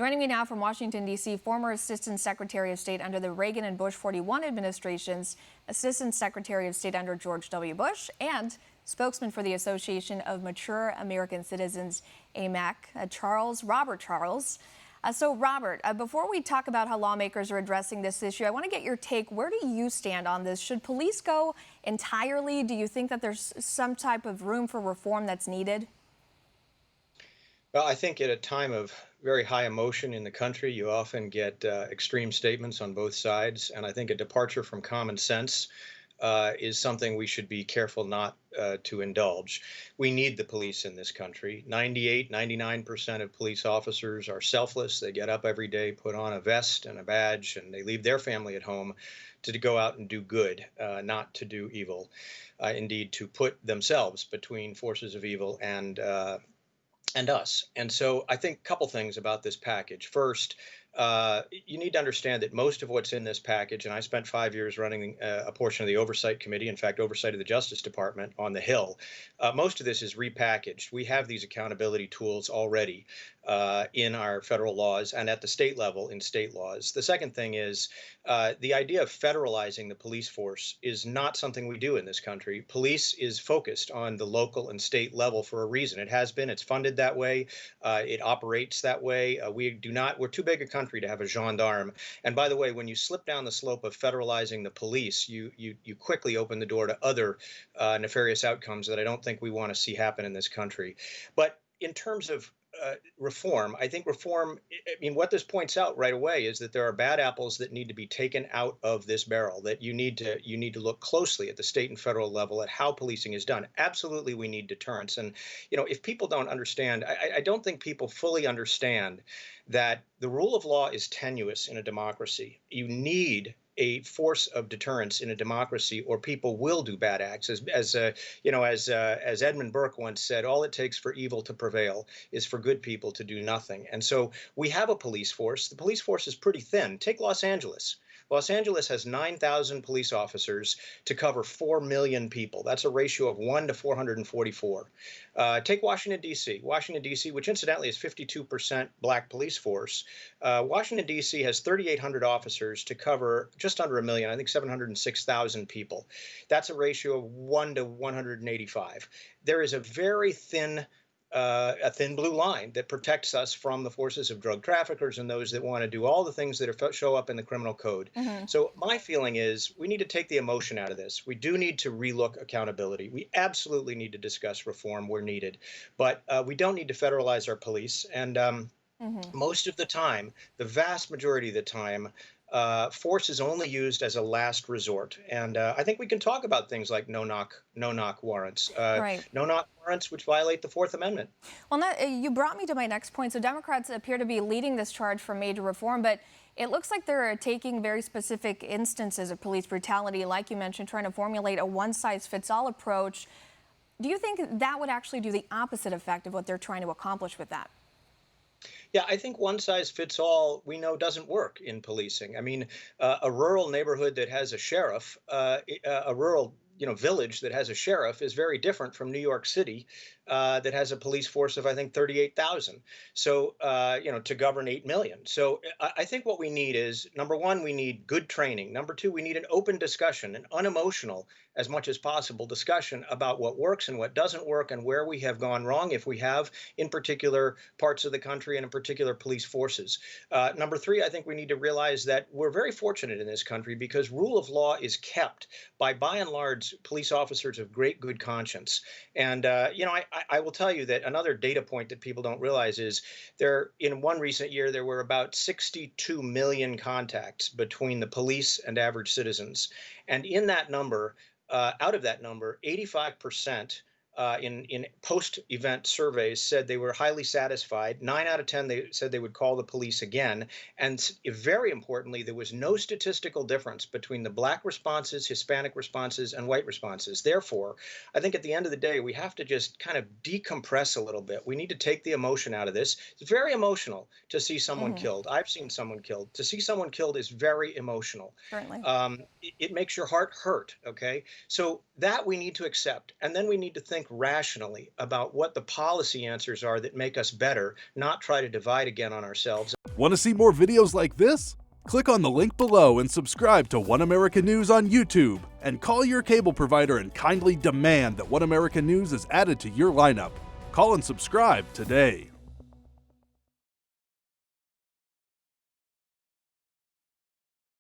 Joining me now from Washington, D.C., former Assistant Secretary of State under the Reagan and Bush 41 administrations, Assistant Secretary of State under George W. Bush, and spokesman for the Association of Mature American Citizens, AMAC, Robert Charles. Robert, before we talk about how lawmakers are addressing this issue, I want to get your take. Where do you stand on this? Should police go entirely? Do you think that there's some type of room for reform that's needed? Well, I think at a time of very high emotion in the country, you often get extreme statements on both sides. And I think a departure from common sense is something we should be careful not to indulge. We need the police in this country. 99% of police officers are selfless. They get up every day, put on a vest and a badge, and they leave their family at home to go out and do good, not to do evil. Indeed, to put themselves between forces of evil and us. And so I think a couple things about this package. First, you need to understand that most of what's in this package, and I spent 5 years running a portion of the Oversight Committee, in fact, oversight of the Justice Department on the Hill. Most of this is repackaged. We have these accountability tools already in our federal laws and at the state level in state laws. The second thing is the idea of federalizing the police force is not something we do in this country. Police is focused on the local and state level for a reason. It has been. It's funded that way. It operates that way. We're too big a country to have a gendarme. And by the way, when you slip down the slope of federalizing the police, you quickly open the door to other nefarious outcomes that I don't think we want to see happen in this country. But in terms of reform, I think reform, what this points out right away is that there are bad apples that need to be taken out of this barrel, that you need to look closely at the state and federal level at how policing is done. Absolutely, we need deterrence. And, if people don't understand, I don't think people fully understand that the rule of law is tenuous in a democracy. You need a force of deterrence in a democracy, or people will do bad acts. As Edmund Burke once said, all it takes for evil to prevail is for good people to do nothing. And so we have a police force. The police force is pretty thin. Take Los Angeles. Los Angeles has 9,000 police officers to cover 4 million people. That's a ratio of 1 to 444. Take Washington, D.C. Washington, D.C., which incidentally is 52% black police force. Washington, D.C. has 3,800 officers to cover just under a million, I think 706,000 people. That's a ratio of 1 to 185. There is a very thin blue line that protects us from the forces of drug traffickers and those that want to do all the things that show up in the criminal code. Mm-hmm. So my feeling is we need to take the emotion out of this. We do need to relook accountability. We absolutely need to discuss reform where needed, but we don't need to federalize our police. And most of the time, the vast majority of the time, force is only used as a last resort. And I think we can talk about things like no-knock warrants, Right. no-knock warrants which violate the Fourth Amendment. Well, you brought me to my next point. So Democrats appear to be leading this charge for major reform, but it looks like they're taking very specific instances of police brutality, like you mentioned, trying to formulate a one-size-fits-all approach. Do you think that would actually do the opposite effect of what they're trying to accomplish with that? Yeah, I think one size fits all, we know, doesn't work in policing. A rural neighborhood that has a sheriff, a rural village that has a sheriff is very different from New York City that has a police force of, I think, 38,000. So, to govern 8 million. So I think what we need is, number one, we need good training. Number two, we need an open discussion, an unemotional, as much as possible, discussion about what works and what doesn't work and where we have gone wrong, if we have, in particular parts of the country and in particular police forces. Number three, I think we need to realize that we're very fortunate in this country because rule of law is kept by and large, police officers of great good conscience. And, I will tell you that another data point that people don't realize is in one recent year, there were about 62 million contacts between the police and average citizens. And in that number, out of that number, 85% in post-event surveys said they were highly satisfied. 9 out of 10 they said they would call the police again. And very importantly, there was no statistical difference between the black responses, Hispanic responses, and white responses. Therefore, I think at the end of the day, we have to just kind of decompress a little bit. We need to take the emotion out of this. It's very emotional to see someone killed. I've seen someone killed. To see someone killed is very emotional. Certainly. It makes your heart hurt, okay? So That we need to accept. And then we need to think rationally about what the policy answers are that make us better, not try to divide again on ourselves. Want to see more videos like this? Click on the link below and subscribe to One America News on YouTube, and call your cable provider and kindly demand that One America News is added to your lineup. Call and subscribe today.